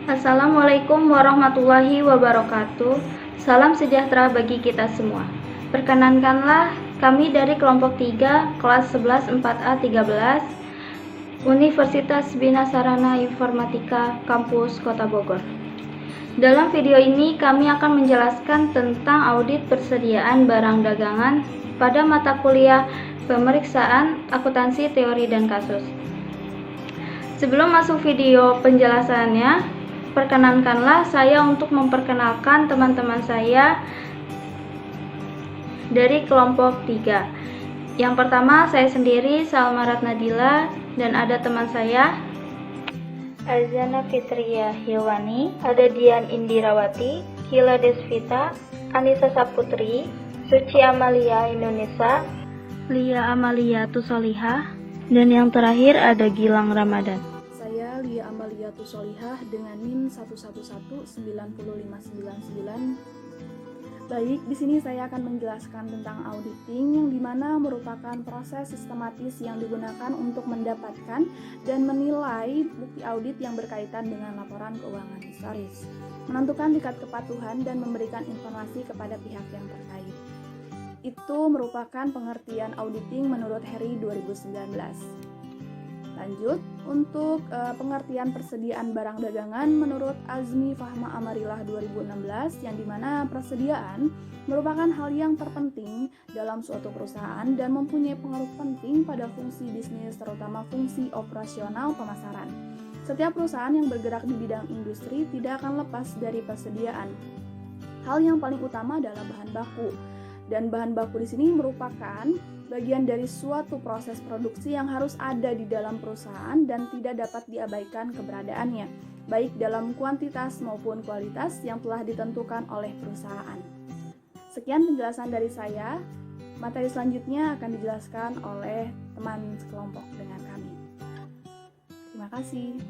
Assalamualaikum warahmatullahi wabarakatuh. Salam sejahtera bagi kita semua. Perkenankanlah kami dari kelompok 3 kelas 11 4A 13 Universitas Bina Sarana Informatika Kampus Kota Bogor. Dalam video ini kami akan menjelaskan tentang audit persediaan barang dagangan pada mata kuliah pemeriksaan akuntansi teori dan kasus. Sebelum masuk video penjelasannya, perkenankanlah saya untuk memperkenalkan teman-teman saya dari kelompok 3. Yang pertama, saya sendiri, Salma Ratnadila, dan ada teman saya Azana Fitria Hilwani, ada Dian Indirawati, Hila Desvita, Anissa Saputri, Suci Amalia Indonesia, Lia Amalia Tusolihah, dan yang terakhir ada Gilang Ramadan. Saya Lia Amalia Tusolihah dengan NIM 111-90599. Baik, di sini saya akan menjelaskan tentang auditing yang dimana merupakan proses sistematis yang digunakan untuk mendapatkan dan menilai bukti audit yang berkaitan dengan laporan keuangan historis, menentukan tingkat kepatuhan dan memberikan informasi kepada pihak yang terkait. Itu merupakan pengertian auditing menurut Heri 2019. Lanjut, untuk pengertian persediaan barang dagangan menurut Azmi Fahma Amarillah 2016, yang dimana persediaan merupakan hal yang terpenting dalam suatu perusahaan dan mempunyai pengaruh penting pada fungsi bisnis, terutama fungsi operasional pemasaran. Setiap perusahaan yang bergerak di bidang industri tidak akan lepas dari persediaan. Hal yang paling utama adalah bahan baku. Dan bahan baku di sini merupakan bagian dari suatu proses produksi yang harus ada di dalam perusahaan dan tidak dapat diabaikan keberadaannya, baik dalam kuantitas maupun kualitas yang telah ditentukan oleh perusahaan. Sekian penjelasan dari saya. Materi selanjutnya akan dijelaskan oleh teman sekelompok dengan kami. Terima kasih.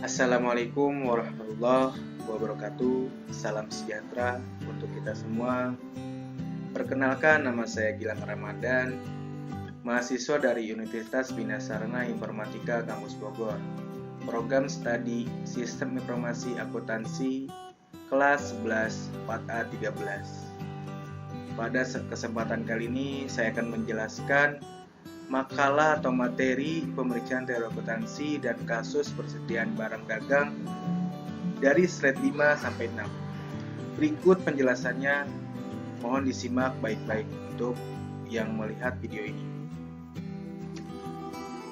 Assalamualaikum warahmatullahi wabarakatuh. Salam sejahtera untuk kita semua. Perkenalkan, nama saya Gilang Ramadan, mahasiswa dari Universitas Bina Sarana Informatika Kampus Bogor, program studi Sistem Informasi Akuntansi kelas 11 4A 13. Pada kesempatan kali ini saya akan menjelaskan makalah atau materi pemeriksaan teori akuntansi dan kasus persediaan barang dagang dari slide 5 sampai 6. Berikut penjelasannya, mohon disimak baik-baik untuk yang melihat video ini.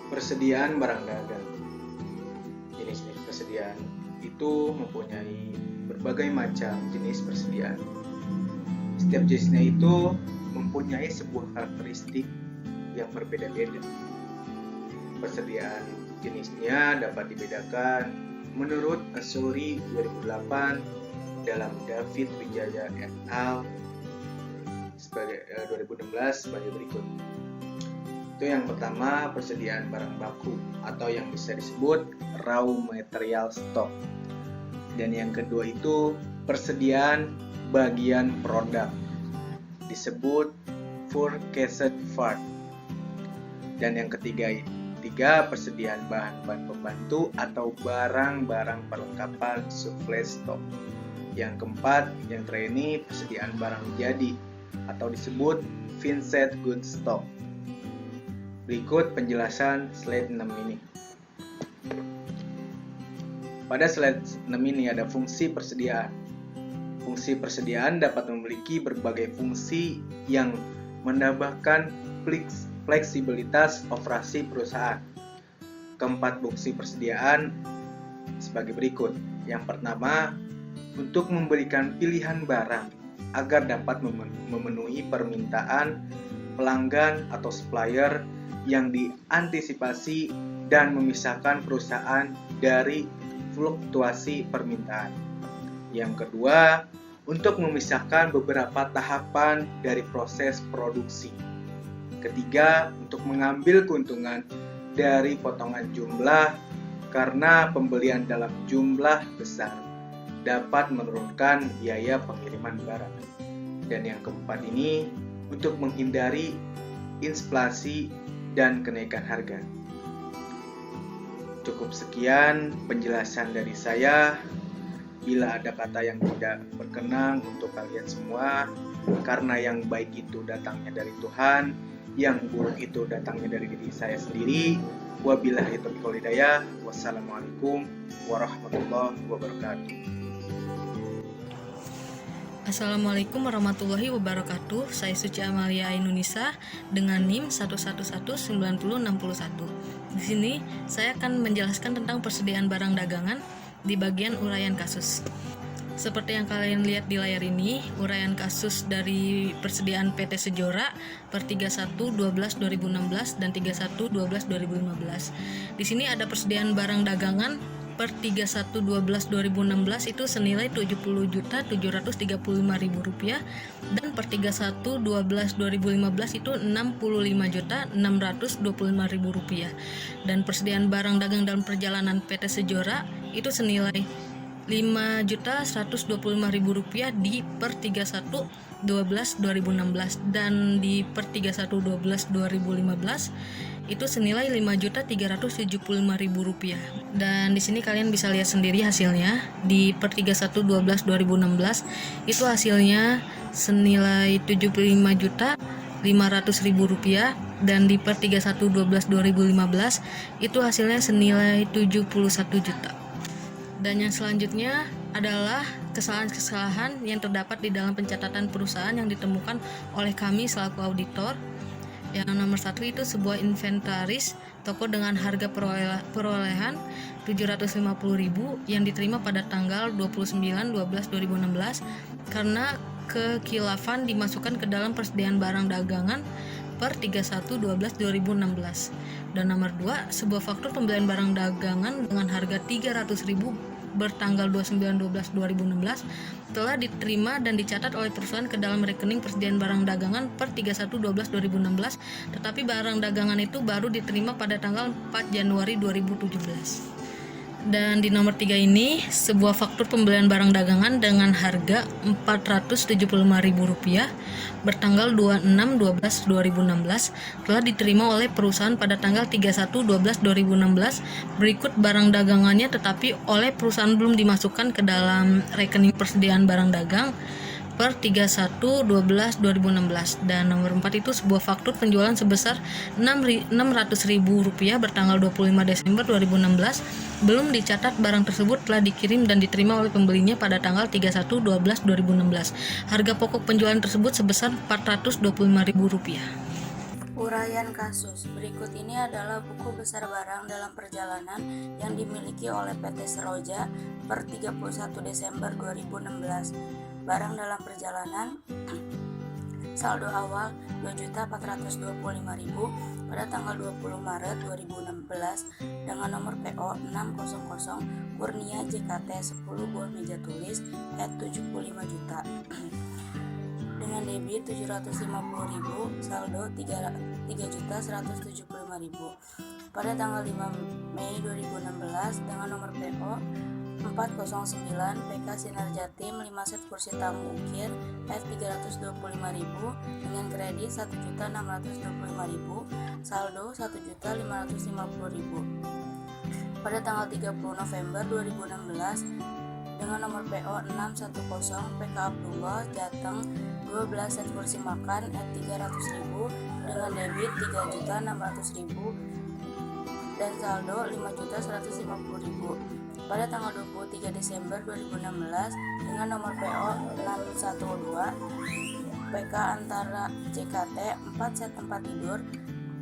Persediaan barang dagang. Jenis-jenis persediaan itu mempunyai berbagai macam jenis persediaan. Setiap jenisnya itu mempunyai sebuah karakteristik yang berbeda-beda. Persediaan jenisnya dapat dibedakan menurut Asuri 2008 dalam David Wijaya et al. 2016 sebagai berikut. Itu yang pertama, persediaan barang baku atau yang bisa disebut raw material stock. Dan yang kedua itu persediaan bagian produk, disebut forecasted part. Dan yang ketiga persediaan bahan-bahan pembantu atau barang-barang perlengkapan supply stock. Yang keempat, yang terakhir ini persediaan barang jadi atau disebut finished goods stock. Berikut penjelasan slide 6 ini. Pada slide 6 ini ada fungsi persediaan. Fungsi persediaan dapat memiliki berbagai fungsi yang menambahkan fleksibilitas operasi perusahaan. Keempat fungsi persediaan sebagai berikut. Yang pertama, untuk memberikan pilihan barang agar dapat memenuhi permintaan pelanggan atau supplier yang diantisipasi dan memisahkan perusahaan dari fluktuasi permintaan. Yang kedua, untuk memisahkan beberapa tahapan dari proses produksi. Ketiga, untuk mengambil keuntungan dari potongan jumlah karena pembelian dalam jumlah besar dapat menurunkan biaya pengiriman barang. Dan yang keempat ini untuk menghindari inflasi dan kenaikan harga. Cukup sekian penjelasan dari saya. Bila ada kata yang tidak berkenan untuk kalian semua, karena yang baik itu datangnya dari Tuhan, yang buruk itu datangnya dari diri saya sendiri. Wabillahi taufiq wal hidayah. Wassalamualaikum warahmatullahi wabarakatuh. Assalamualaikum warahmatullahi wabarakatuh. Saya Suci Amalia Ainunisa dengan NIM 1119061. Di sini saya akan menjelaskan tentang persediaan barang dagangan di bagian uraian kasus. Seperti yang kalian lihat di layar ini, uraian kasus dari persediaan PT Sejora per 31/12/2016 dan 31/12/2015. Di sini ada persediaan barang dagangan per 31/12/2016 itu senilai Rp70.735.000 dan per 31/12/2015 itu Rp65.625.000 dan persediaan barang dagang dalam perjalanan PT Sejora itu senilai Rp5.125.000 di per 31/12/2016 dan di per 31/12/2015 itu senilai Rp5.375.000. Dan di sini kalian bisa lihat sendiri hasilnya. Di per 31/12/2016 itu hasilnya senilai Rp75.500.000 dan di per 31/12/2015 itu hasilnya senilai Rp71 juta. Dan yang selanjutnya adalah kesalahan-kesalahan yang terdapat di dalam pencatatan perusahaan yang ditemukan oleh kami selaku auditor. Yang nomor 1 itu sebuah inventaris toko dengan harga perolehan Rp750.000 yang diterima pada tanggal 29/12/2016 karena kekilafan dimasukkan ke dalam persediaan barang dagangan per 31/12/2016. Dan nomor 2, sebuah faktur pembelian barang dagangan dengan harga Rp300.000 bertanggal 29/12/2016 telah diterima dan dicatat oleh perusahaan ke dalam rekening persediaan barang dagangan per 31/12/2016, tetapi barang dagangan itu baru diterima pada tanggal 4 Januari 2017. Dan di nomor 3 ini, sebuah faktur pembelian barang dagangan dengan harga Rp475.000 bertanggal 26/12/2016 telah diterima oleh perusahaan pada tanggal 31/12/2016 berikut barang dagangannya, tetapi oleh perusahaan belum dimasukkan ke dalam rekening persediaan barang dagang per 31/12/2016. Dan nomor 4 itu sebuah faktur penjualan sebesar Rp600.000 bertanggal 25 Desember 2016 belum dicatat barang tersebut telah dikirim dan diterima oleh pembelinya pada tanggal 31/12/2016. Harga pokok penjualan tersebut sebesar Rp425.000. Uraian kasus. Berikut ini adalah buku besar barang dalam perjalanan yang dimiliki oleh PT Seroja per 31 Desember 2016. Barang dalam perjalanan saldo awal Rp2.425.000 pada tanggal 20 Maret 2016 dengan nomor PO 600 Kurnia JKT 10 buah meja tulis @75 juta. Dengan debit Rp750.000, saldo Rp3.175.000 pada tanggal 5 Mei 2016 dengan nomor PO 409 PK Sinar Jatim 5 set kursi tamu ukir F325.000 dengan kredit Rp1.625.000, saldo Rp1.550.000 pada tanggal 30 November 2016 dengan nomor PO 610 PK Abdullah Jateng 12 set kursi makan F300.000 dengan debit Rp3.600.000 dan saldo Rp5.150.000 pada tanggal 23 Desember 2016 dengan nomor PO 612 PK Antara JKT 4 set tempat tidur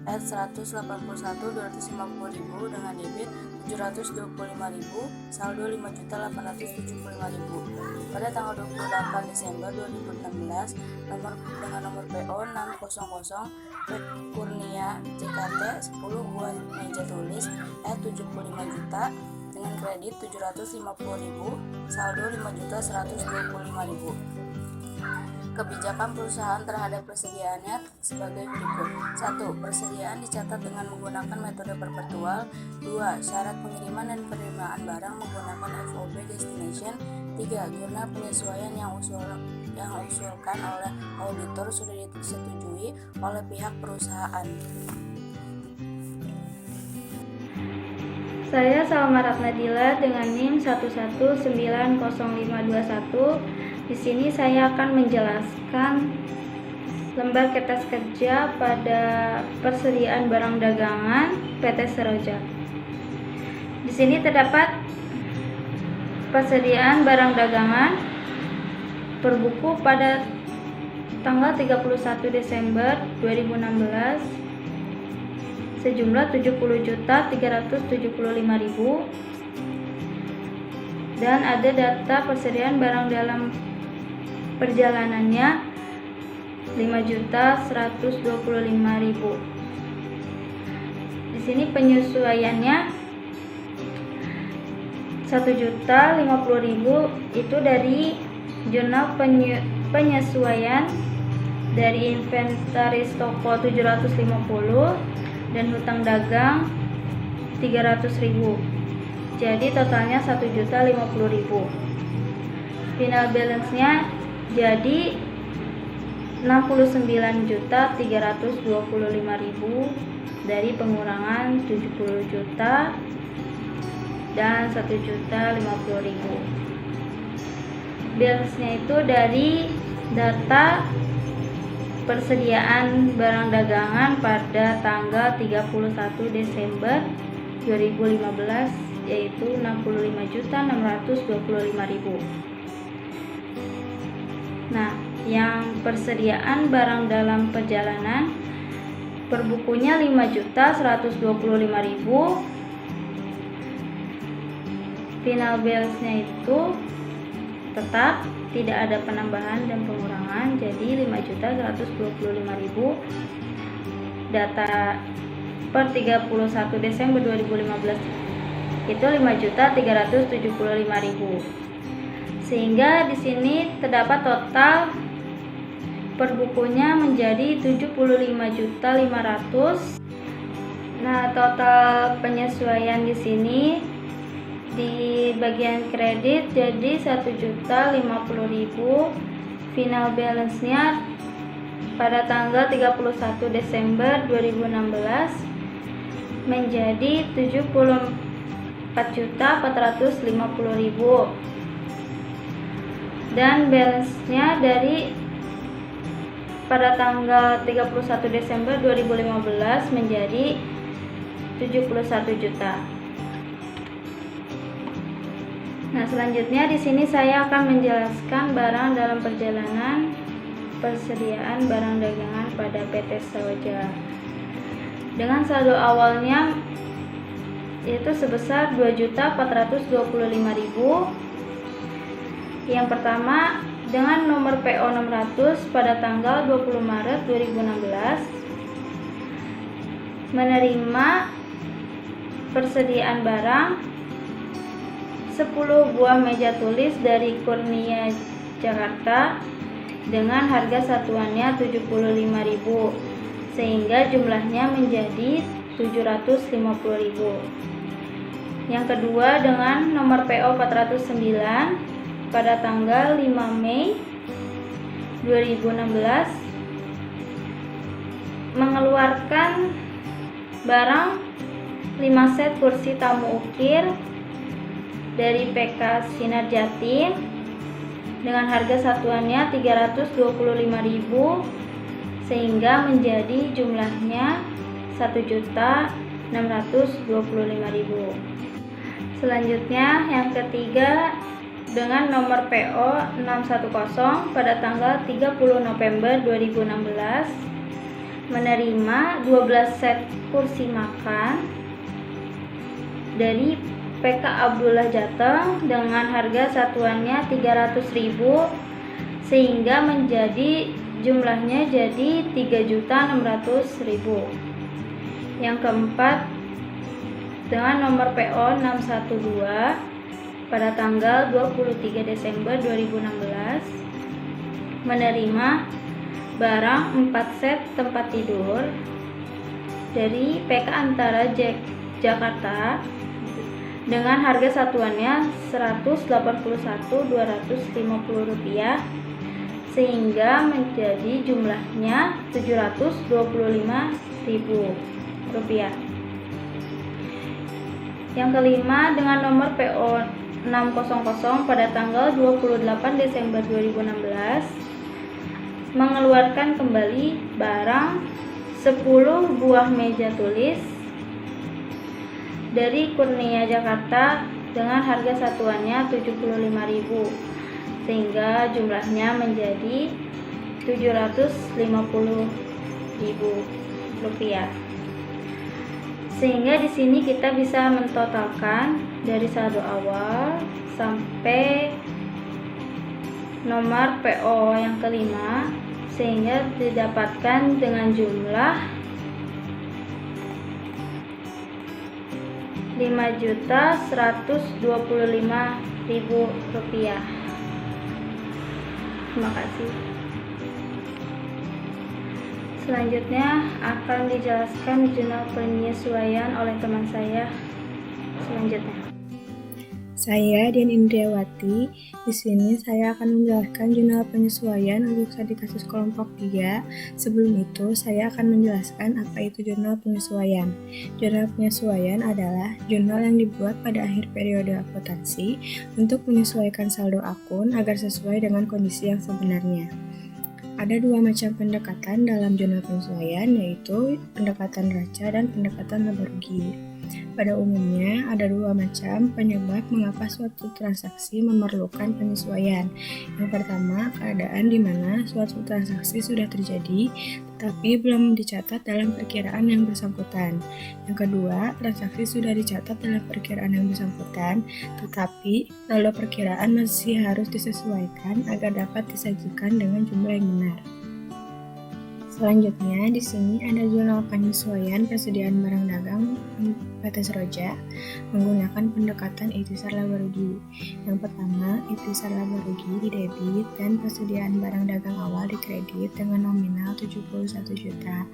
F181.250.000 dengan debit Rp725.000, saldo Rp5.875.000 pada tanggal 28 Desember 2016 dengan nomor PO 600 Kurnia JKT 10 buah meja tulis F75 juta dengan kredit Rp750.000, saldo Rp5.125.000. Kebijakan perusahaan terhadap persediaannya sebagai berikut. 1. Persediaan dicatat dengan menggunakan metode perpetual. 2. Syarat pengiriman dan penerimaan barang menggunakan FOB destination. 3. Jurnal penyesuaian yang usulkan oleh auditor sudah disetujui oleh pihak perusahaan. Saya Salma Ratnadila dengan NIM 1190521. Di sini saya akan menjelaskan lembar kertas kerja pada persediaan barang dagangan PT Seroja. Di sini terdapat persediaan barang dagangan per buku pada tanggal 31 Desember 2016 sejumlah 70.375.000 dan ada data persediaan barang dalam perjalanannya 5.125.000. Di sini penyesuaiannya 1.050.000 itu dari jurnal penyesuaian dari inventaris toko 750 dan hutang dagang 300.000. Jadi totalnya 1.050.000. Final balance-nya jadi 69.325.000 dari pengurangan 70 juta dan 1.050.000. Balance-nya itu dari data persediaan barang dagangan pada tanggal 31 Desember 2015 yaitu 65.625.000. Nah, yang persediaan barang dalam perjalanan per bukunya 5.125.000. Final balance-nya itu tetap tidak ada penambahan dan pengurangan, jadi 5.125.000. Data per 31 Desember 2015 itu 5.375.000. Sehingga di sini terdapat total per bukunya menjadi 75.500.000. Nah, total penyesuaian di sini di bagian kredit jadi 1.050.000. Final balance-nya pada tanggal 31 Desember 2016 menjadi 74.450.000. Dan balance-nya dari pada tanggal 31 Desember 2015 menjadi 71 juta. Nah, selanjutnya di sini saya akan menjelaskan barang dalam perjalanan persediaan barang dagangan pada PT Seroja. Dengan saldo awalnya yaitu sebesar 2.425.000. Yang pertama dengan nomor PO 600 pada tanggal 20 Maret 2016 menerima persediaan barang 10 buah meja tulis dari Kurnia Jakarta dengan harga satuannya 75.000 sehingga jumlahnya menjadi 750.000. Yang kedua dengan nomor PO 409 pada tanggal 5 Mei 2016 mengeluarkan barang 5 set kursi tamu ukir dari PK Sinar Jatim dengan harga satuannya 325.000 sehingga menjadi jumlahnya 1.625.000. Selanjutnya yang ketiga dengan nomor PO 610 pada tanggal 30 November 2016 menerima 12 set kursi makan dari PK Abdullah Jateng dengan harga satuannya 300.000 sehingga menjadi jumlahnya jadi 3.600.000. Yang keempat dengan nomor PO 612 pada tanggal 23 Desember 2016 menerima barang 4 set tempat tidur dari PK Antara Jakarta dengan harga satuannya Rp181.250 sehingga menjadi jumlahnya Rp725.000. Yang kelima, dengan nomor PO 600 pada tanggal 28 Desember 2016 mengeluarkan kembali barang 10 buah meja tulis dari Kurnia Jakarta dengan harga satuannya 75.000 sehingga jumlahnya menjadi 750.000 rupiah. Sehingga di sini kita bisa mentotalkan dari saldo awal sampai nomor PO yang kelima sehingga didapatkan dengan jumlah 5.125.000 rupiah. Terima kasih. Selanjutnya akan dijelaskan jurnal penyesuaian oleh teman saya selanjutnya. Saya Dian Indriawati. Di sini saya akan menjelaskan jurnal penyesuaian untuk studi kasus kelompok 3. Sebelum itu, saya akan menjelaskan apa itu jurnal penyesuaian. Jurnal penyesuaian adalah jurnal yang dibuat pada akhir periode akuntansi untuk menyesuaikan saldo akun agar sesuai dengan kondisi yang sebenarnya. Ada dua macam pendekatan dalam jurnal penyesuaian, yaitu pendekatan raca dan pendekatan laba rugi. Pada umumnya, ada dua macam penyebab mengapa suatu transaksi memerlukan penyesuaian. Yang pertama, keadaan di mana suatu transaksi sudah terjadi, tetapi belum dicatat dalam perkiraan yang bersangkutan. Yang kedua, transaksi sudah dicatat dalam perkiraan yang bersangkutan, tetapi lalu perkiraan masih harus disesuaikan agar dapat disajikan dengan jumlah yang benar. Selanjutnya, di sini ada jurnal penyesuaian persediaan barang dagang PT Seroja menggunakan pendekatan ikhtisar laba rugi. Yang pertama, ikhtisar laba rugi di debit dan persediaan barang dagang awal di kredit dengan nominal 71 juta.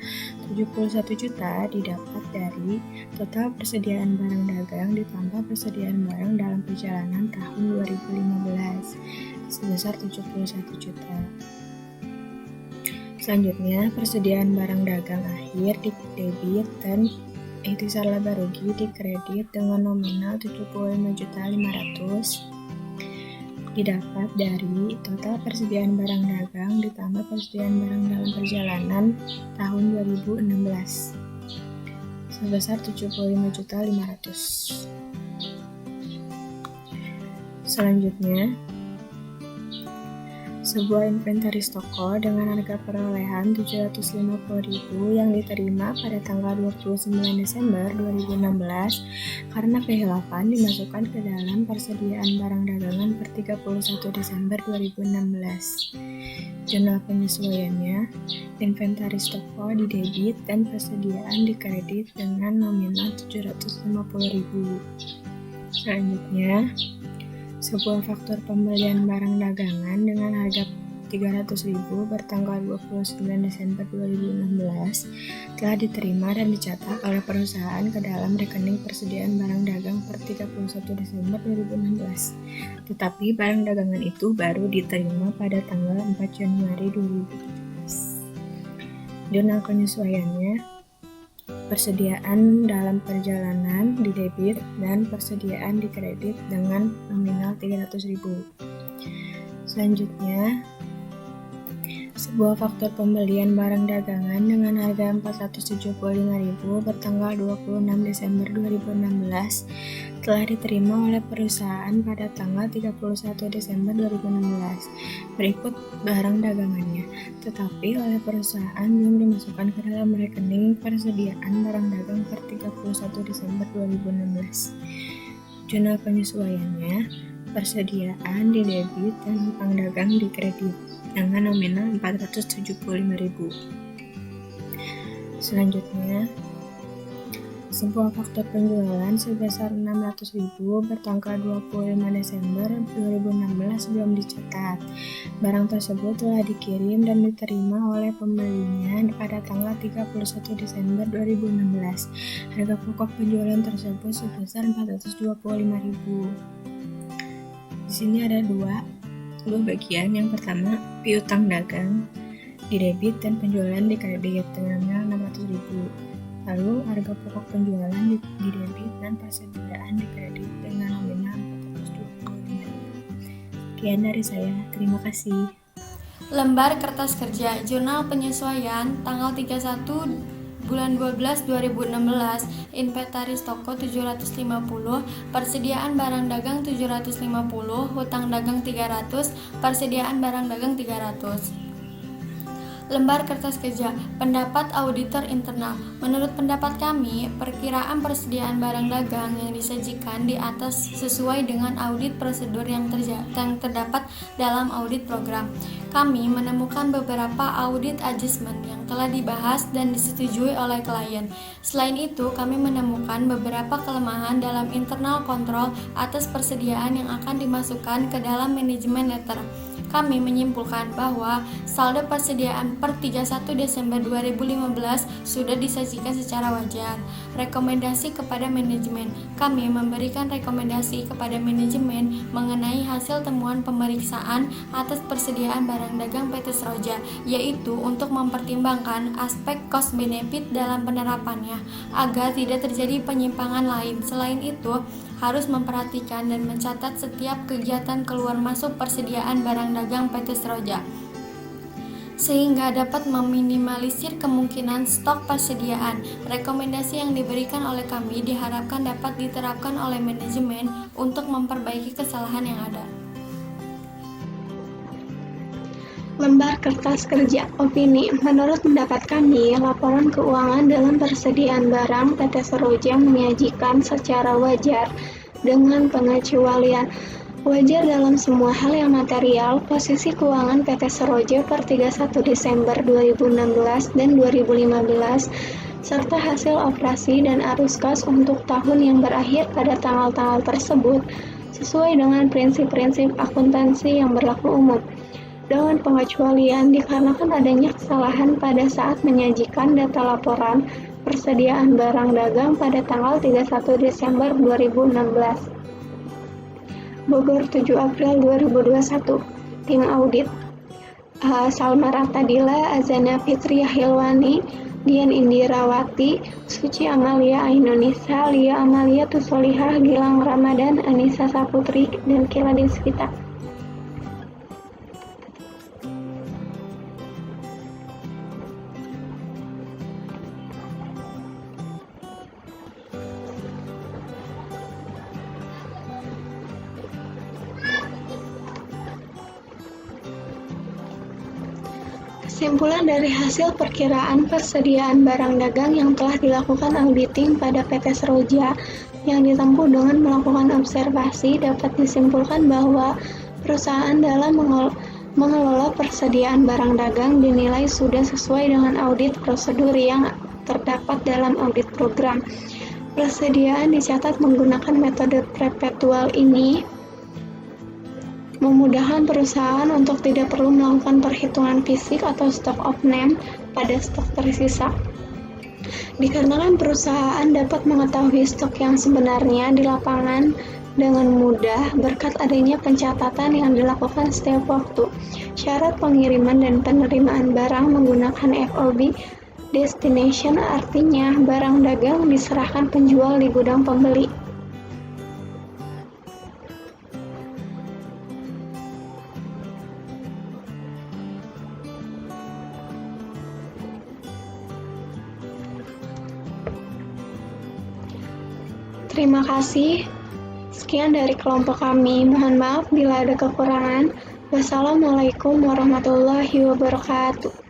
71 juta didapat dari total persediaan barang dagang ditambah persediaan barang dalam perjalanan tahun 2015 sebesar 71 juta. Selanjutnya, persediaan barang dagang akhir di debit dan ikhtisar laba rugi di kredit dengan nominal 75.500.000 didapat dari total persediaan barang dagang ditambah persediaan barang dalam perjalanan tahun 2016 sebesar 75.500.000. Selanjutnya, sebuah inventaris toko dengan harga perolehan 750.000 yang diterima pada tanggal 29 Desember 2016 karena kehilafan dimasukkan ke dalam persediaan barang dagangan per 31 Desember 2016. Jurnal penyesuaiannya, inventaris toko di debit dan persediaan di kredit dengan nominal 750.000. Selanjutnya, sebuah faktur pembelian barang dagangan dengan harga 300.000 bertanggal 29 Desember 2016 telah diterima dan dicatat oleh perusahaan ke dalam rekening persediaan barang dagang per 31 Desember 2016. Tetapi barang dagangan itu baru diterima pada tanggal 4 Januari 2017. Jurnal penyesuaiannya, persediaan dalam perjalanan di debit dan persediaan di kredit dengan nominal 300.000. Selanjutnya, sebuah faktur pembelian barang dagangan dengan harga 475.000 bertanggal 26 Desember 2016 telah diterima oleh perusahaan pada tanggal 31 Desember 2016. Berikut barang dagangannya, tetapi oleh perusahaan belum dimasukkan ke dalam rekening persediaan barang dagang per 31 Desember 2016. Jurnal penyesuaiannya, persediaan di debit dan hutang dagang di kredit dengan nominal 475.000. Selanjutnya, sebuah faktur penjualan sebesar 600.000 bertanggal 25 Desember 2016 belum dicatat. Barang tersebut telah dikirim dan diterima oleh pembelinya pada tanggal 31 Desember 2016. Harga pokok penjualan tersebut sebesar 425.000. Di sini ada dua bagian. Yang pertama, piutang dagang di debit dan penjualan di kredit dengan nominal 600.000. Lalu, harga pokok penjualan di debit dan persediaan di kredit dengan nominal 425.000. Sekian dari saya, terima kasih. Lembar kertas kerja Jurnal Penyesuaian tanggal 31 bulan 12 2016, inventaris toko 750, persediaan barang dagang 750, hutang dagang 300, persediaan barang dagang 300. Lembar kertas kerja pendapat auditor internal. Menurut pendapat kami, perkiraan persediaan barang dagang yang disajikan di atas sesuai dengan audit prosedur yang terdapat dalam audit program. Kami menemukan beberapa audit adjustment yang telah dibahas dan disetujui oleh klien. Selain itu, kami menemukan beberapa kelemahan dalam internal control atas persediaan yang akan dimasukkan ke dalam manajemen letter. Kami menyimpulkan bahwa saldo persediaan per 31 Desember 2015 sudah disajikan secara wajar. Rekomendasi kepada manajemen. Kami memberikan rekomendasi kepada manajemen mengenai hasil temuan pemeriksaan atas persediaan barang dagang PT Seroja, yaitu untuk mempertimbangkan aspek cost benefit dalam penerapannya agar tidak terjadi penyimpangan lain. Selain itu, harus memperhatikan dan mencatat setiap kegiatan keluar masuk persediaan barang dagang PT Seroja, sehingga dapat meminimalisir kemungkinan stok persediaan. Rekomendasi yang diberikan oleh kami diharapkan dapat diterapkan oleh manajemen untuk memperbaiki kesalahan yang ada. Lembar kertas kerja opini. Menurut pendapat kami, laporan keuangan dalam persediaan barang PT Seroja menyajikan secara wajar dengan pengecualian wajar dalam semua hal yang material. Posisi keuangan PT Seroja per 31 Desember 2016 dan 2015 serta hasil operasi dan arus kas untuk tahun yang berakhir pada tanggal-tanggal tersebut sesuai dengan prinsip-prinsip akuntansi yang berlaku umum. Dengan pengecualian dikarenakan adanya kesalahan pada saat menyajikan data laporan persediaan barang dagang pada tanggal 31 Desember 2016. Bogor 7 April 2021. Tim audit Salma Ratadila, Azana Fitri Hilwani, Dian Indirawati, Suci Amalia Ainunisa, Lia Amalia Tusolihah, Gilang Ramadan, Anissa Saputri, dan Kila Desvita. Kesimpulan dari hasil perkiraan persediaan barang dagang yang telah dilakukan auditing pada PT Seroja yang ditempuh dengan melakukan observasi dapat disimpulkan bahwa perusahaan dalam mengelola persediaan barang dagang dinilai sudah sesuai dengan audit prosedur yang terdapat dalam audit program. Persediaan dicatat menggunakan metode perpetual ini memudahkan perusahaan untuk tidak perlu melakukan perhitungan fisik atau stock of name pada stok tersisa. Dikarenakan perusahaan dapat mengetahui stok yang sebenarnya di lapangan dengan mudah berkat adanya pencatatan yang dilakukan setiap waktu. Syarat pengiriman dan penerimaan barang menggunakan FOB destination, artinya barang dagang diserahkan penjual di gudang pembeli. Terima kasih. Sekian dari kelompok kami. Mohon maaf bila ada kekurangan. Wassalamualaikum warahmatullahi wabarakatuh.